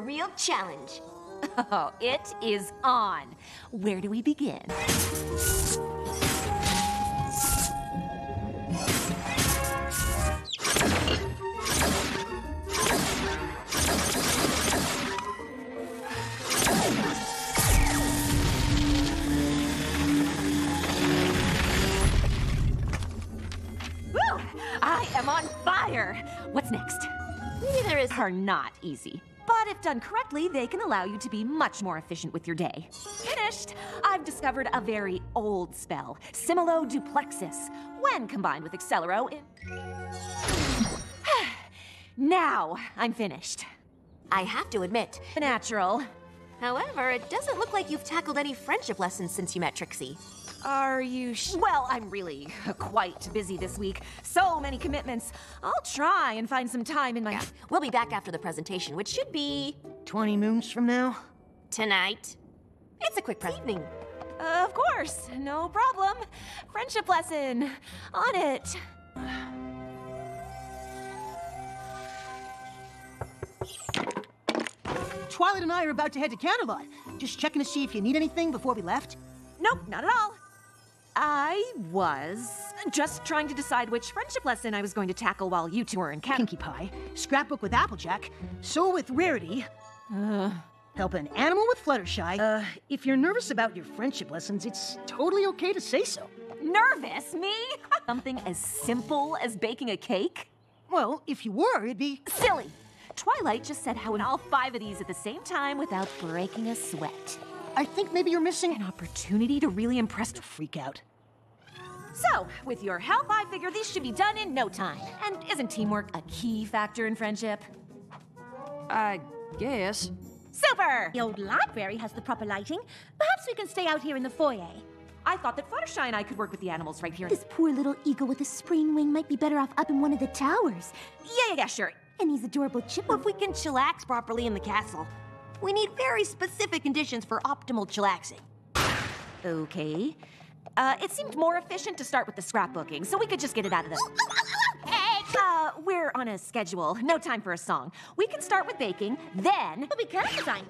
real challenge. Oh, it is on. Where do we begin? Woo! I am on fire. What's next? Neither is Are not easy. But if done correctly, they can allow you to be much more efficient with your day. Finished! I've discovered a very old spell, Similo-duplexis. When combined with Accelero, Now, I'm finished. I have to admit. Natural. However, it doesn't look like you've tackled any friendship lessons since you met Trixie. Are you Well, I'm really quite busy this week. So many commitments. I'll try and find some time in my... Yeah, we'll be back after the presentation, which should be... 20 moons from now? tonight. It's a quick evening. Of course, no problem. Friendship lesson. On it. Twilight and I are about to head to Canterlot. Just checking to see if you need anything before we left. Nope, not at all. I was just trying to decide which friendship lesson I was going to tackle while you two were in camp. Pinkie Pie, scrapbook with Applejack, soul with Rarity, help an animal with Fluttershy. If you're nervous about your friendship lessons, it's totally okay to say so. Nervous, me? Something as simple as baking a cake? Well, if you were, it'd be... Silly. Twilight just said how in all 5 of these at the same time without breaking a sweat. I think maybe you're missing An opportunity to really impress to freak out. So, with your help, I figure these should be done in no time. And isn't teamwork a key factor in friendship? I guess. Super! The old library has the proper lighting. Perhaps we can stay out here in the foyer. I thought that Fluttershy and I could work with the animals right here. This poor little eagle with a sprained wing might be better off up in one of the towers. Yeah, sure. And these adorable chipmunks. If we can chillax properly in the castle, we need very specific conditions for optimal chillaxing. Okay. It seemed more efficient to start with the scrapbooking, so we could just get it out of the... Hey! We're on a schedule. No time for a song. We can start with baking, then... But we can't design.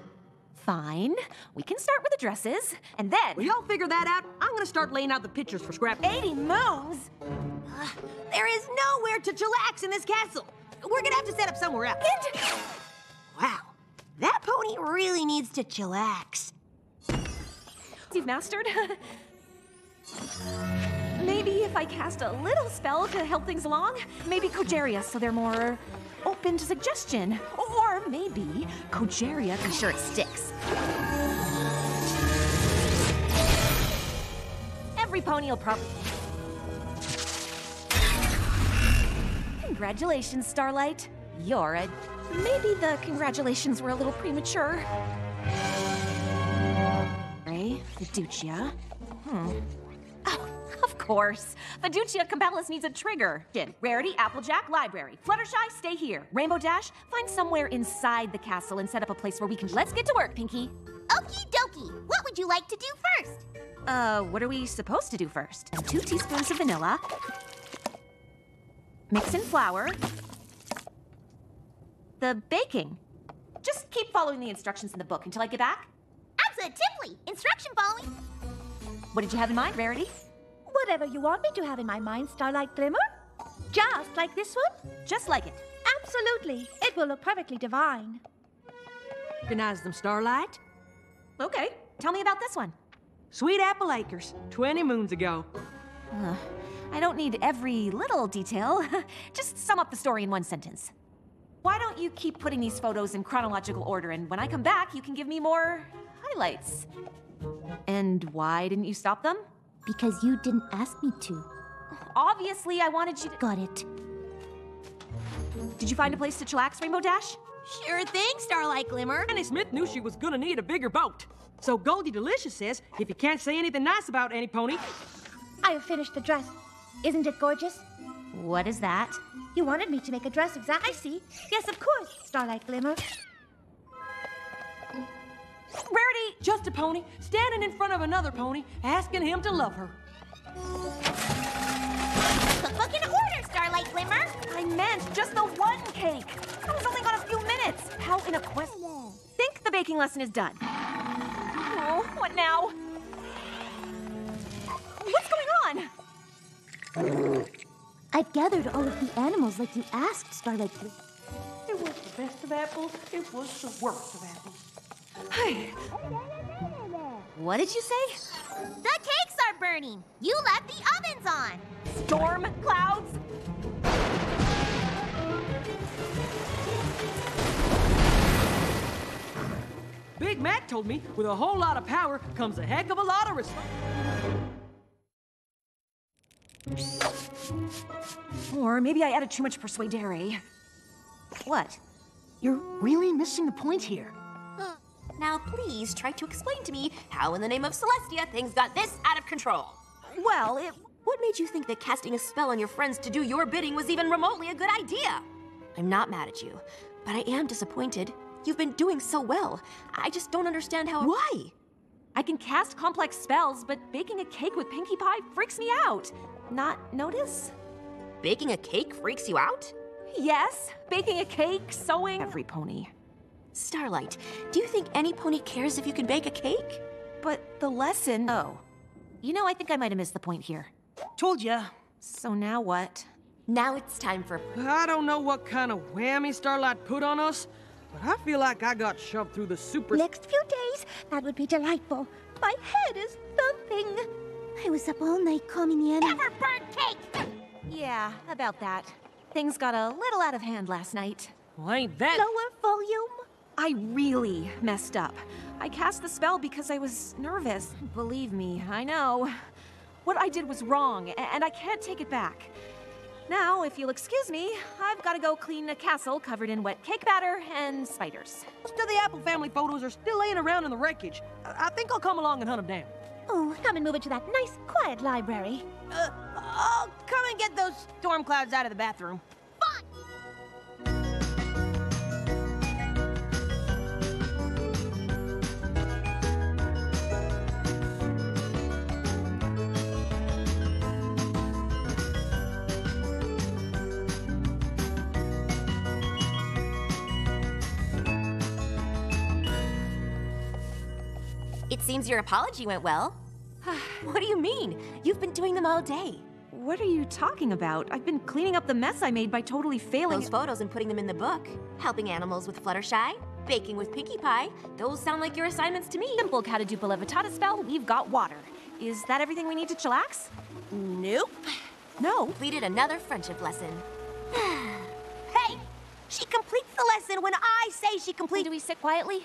Fine. We can start with the dresses, and then... Will y'all figure that out? I'm gonna start laying out the pictures for scrap. 80 moons? There is nowhere to chillax in this castle. We're gonna have to set up somewhere else. Wow, that pony really needs to chillax. You've mastered? Maybe if I cast a little spell to help things along? Maybe Cogeria, so they're more open to suggestion. Or maybe Cogeria, be sure it sticks. Every pony will probably... Congratulations, Starlight. You're a... Maybe the congratulations were a little premature. Ray, Fiducia. Oh, of course. Fiducia Compilation needs a trigger. Rarity, Applejack, Library. Fluttershy, stay here. Rainbow Dash, find somewhere inside the castle and set up a place where we can... Let's get to work, Pinkie. Okie dokie. What would you like to do first? What are we supposed to do first? 2 teaspoons of vanilla. Mix in flour. The baking. Just keep following the instructions in the book until I get back. Absolutely. Instruction following. What did you have in mind, Rarity? Whatever you want me to have in my mind, Starlight Glimmer. Just like this one? Just like it. Absolutely. It will look perfectly divine. Recognize them, Starlight? Okay, tell me about this one. Sweet Apple Acres, 20 moons ago. I don't need every little detail. Just sum up the story in 1 sentence. Why don't you keep putting these photos in chronological order, and when I come back, you can give me more highlights. And why didn't you stop them? Because you didn't ask me to. Obviously, I wanted you to... Got it. Did you find a place to chillax, Rainbow Dash? Sure thing, Starlight Glimmer. Granny Smith knew she was gonna need a bigger boat. So Goldie Delicious says, if you can't say anything nice about any pony... I have finished the dress. Isn't it gorgeous? What is that? You wanted me to make a dress exactly. I see. Yes, of course, Starlight Glimmer. Rarity! Just a pony, standing in front of another pony, asking him to love her. The book in order, Starlight Glimmer. I meant just the one cake. I was only gone a few minutes. How in a quest... baking lesson is done. Oh, what now? What's going on? I've gathered all of the animals like you asked, Starlight. It was the best of apples. It was the worst of apples. What did you say? The cakes are burning. You left the ovens on. Storm clouds? Big Mac told me with a whole lot of power comes a heck of a lot of Or maybe I added too much persuadere. What? You're really missing the point here. Now please try to explain to me how in the name of Celestia things got this out of control. Well, What made you think that casting a spell on your friends to do your bidding was even remotely a good idea? I'm not mad at you, but I am disappointed. You've been doing so well. I just don't understand how— Why? I can cast complex spells, but baking a cake with Pinkie Pie freaks me out. Not notice? Baking a cake freaks you out? Yes, baking a cake, sewing. Every pony. Starlight, do you think any pony cares if you can bake a cake? But the lesson. Oh. You know, I think I might have missed the point here. Told ya. So now what? Now it's time for— I don't know what kind of whammy Starlight put on us, but I feel like I got shoved through the super— Next few days, that would be delightful. My head is thumping. I was up all night combing the animals. Never burnt cake. Yeah, about that. Things got a little out of hand last night. Well, ain't that— Lower volume. I really messed up. I cast the spell because I was nervous. Believe me, I know. What I did was wrong, and I can't take it back. Now, if you'll excuse me, I've got to go clean a castle covered in wet cake batter and spiders. Most of the Apple family photos are still laying around in the wreckage. I think I'll come along and hunt them down. Oh, come and move it to that nice, quiet library. I'll come and get those storm clouds out of the bathroom. It seems your apology went well. What do you mean? You've been doing them all day. What are you talking about? I've been cleaning up the mess I made by totally failing. Those photos and putting them in the book. Helping animals with Fluttershy. Baking with Pinkie Pie. Those sound like your assignments to me. Simple Catadupa Levitata spell, we've got water. Is that everything we need to chillax? Nope. No. Completed another friendship lesson. Hey, she completes the lesson when I say she completes. Do we sit quietly?